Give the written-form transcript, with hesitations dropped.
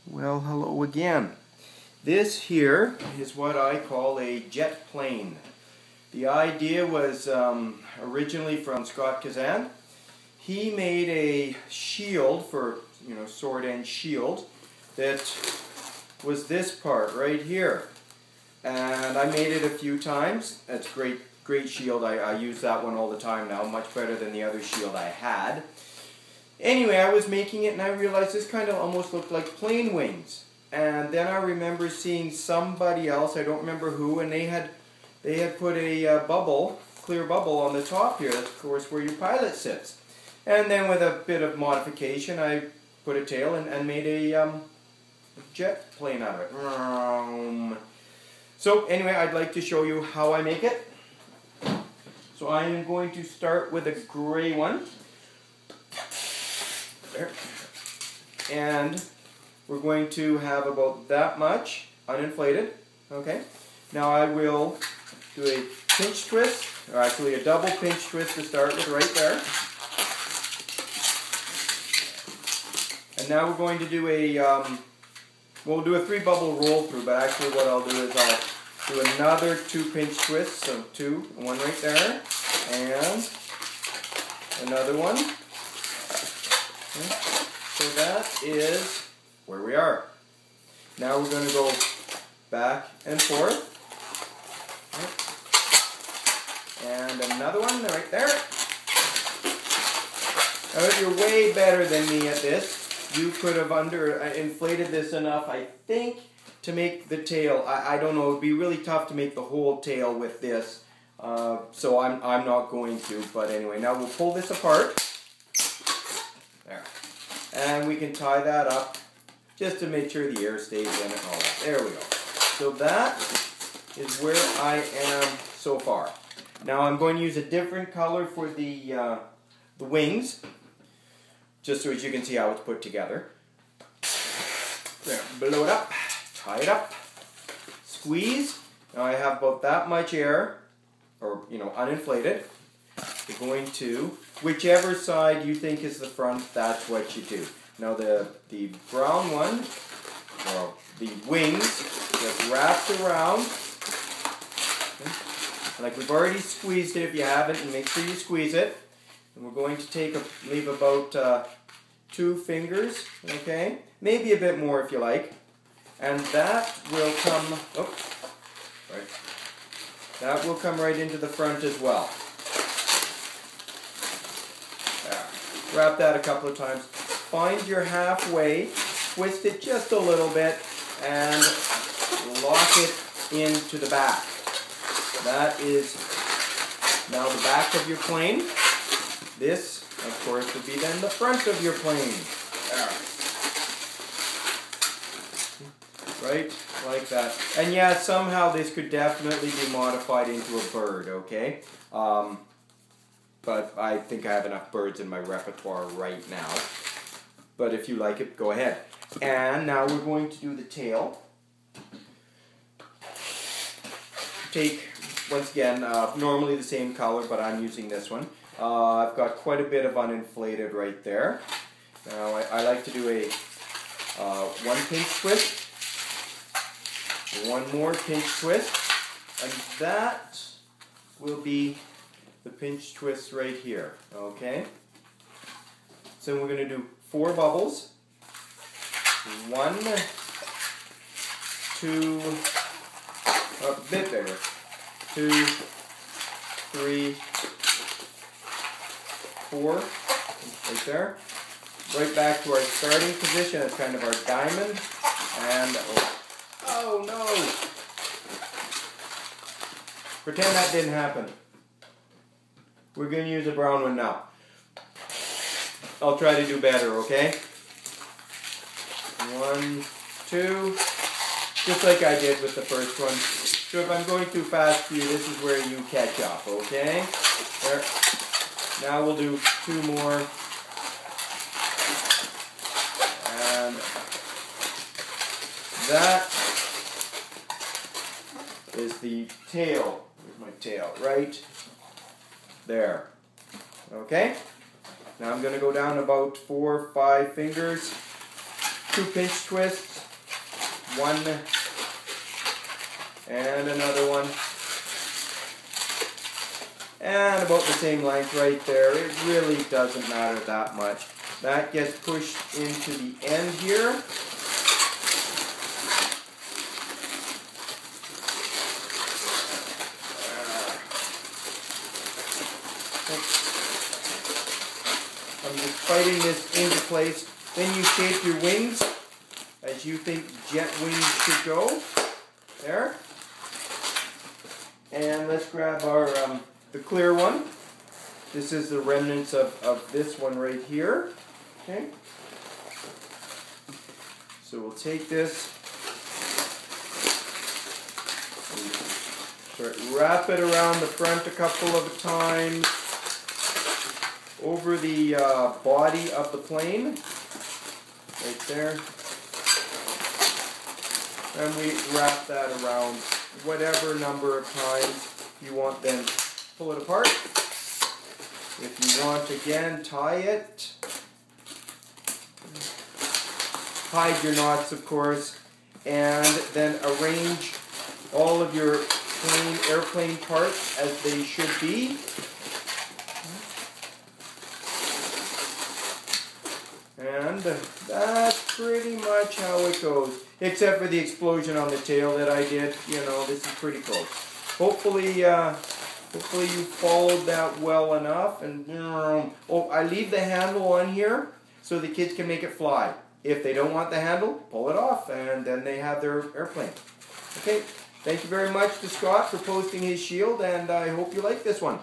Well, hello again. This here is what I call a jet plane. The idea was originally from Scott Kazan. He made a shield for, sword end shield that was this part right here. And I made it a few times. It's great shield. I use that one all the time now, much better than the other shield I had. Anyway, I was making it and I realized this kind of almost looked like plane wings. And then I remember seeing somebody else, I don't remember who, and they had put a clear bubble on the top here. That's of course where your pilot sits. And then with a bit of modification, I put a tail and made a jet plane out of it. So anyway, I'd like to show you how I make it. So I am going to start with a gray one. There. And we're going to have about that much uninflated. Okay. Now I will do a pinch twist, or actually a double pinch twist to start with right there. And now we're going to do we'll do a 3 bubble roll through, but actually what I'll do is I'll do another 2 pinch twists, so 2, one right there, and another one. So that is where we are. Now we're going to go back and forth. And another one right there. Now if you're way better than me at this, you could have inflated this enough, I think, to make the tail. I don't know, it would be really tough to make the whole tail with this. So I'm not going to, but anyway, now we'll pull this apart. There. And we can tie that up just to make sure the air stays in and all that. There we go. So that is where I am so far. Now I'm going to use a different color for the wings, just so as you can see how it's put together. There, blow it up, tie it up, squeeze. Now I have about that much air, or uninflated. You're going to, whichever side you think is the front, that's what you do. Now the brown one, or the wings, just wrapped around. Okay. Like we've already squeezed it if you haven't, and make sure you squeeze it. And we're going to leave about 2 fingers, okay? Maybe a bit more if you like. And that will come, that will come right into the front as well. Wrap that a couple of times. Find your halfway, twist it just a little bit, and lock it into the back. That is now the back of your plane. This, of course, would be then the front of your plane. There. Right, like that. And yeah, somehow this could definitely be modified into a bird, okay? But I think I have enough birds in my repertoire right now. But if you like it, go ahead. And now we're going to do the tail. Take, once again, normally the same color, but I'm using this one. I've got quite a bit of uninflated right there. Now I like to do a 1 pinch twist. 1 more pinch twist. And that will be the pinch twist right here, okay? So we're going to do 4 bubbles. 1, 2, a bit bigger. 2, 3, 4, right there. Right back to our starting position. That's kind of our diamond. And, oh no! Pretend that didn't happen. We're going to use a brown one now. I'll try to do better, okay? 1, 2, just like I did with the first one. So if I'm going too fast for you, this is where you catch up, okay? There. Now we'll do 2 more. And that is the tail. Here's my tail, right there. Okay? Now I'm going to go down about 4 or 5 fingers 2 pinch twists, 1 and another one, and about the same length right there. It really doesn't matter that much. That gets pushed into the end here. I'm just fighting this into place. Then you shape your wings as you think jet wings should go. There. And let's grab our the clear one. This is the remnants of this one right here. Okay. So we'll take this, wrap it around the front a couple of times, over the body of the plane, right there, and we wrap that around whatever number of times you want, then pull it apart. If you want, again, tie it. Hide your knots, of course, and then arrange all of your airplane parts as they should be. And that's pretty much how it goes, except for the explosion on the tail that I did. You know, this is pretty close. Hopefully you followed that well enough. And oh, I leave the handle on here so the kids can make it fly. If they don't want the handle, pull it off, and then they have their airplane. Okay, thank you very much to Scott for posting his shield, and I hope you like this one.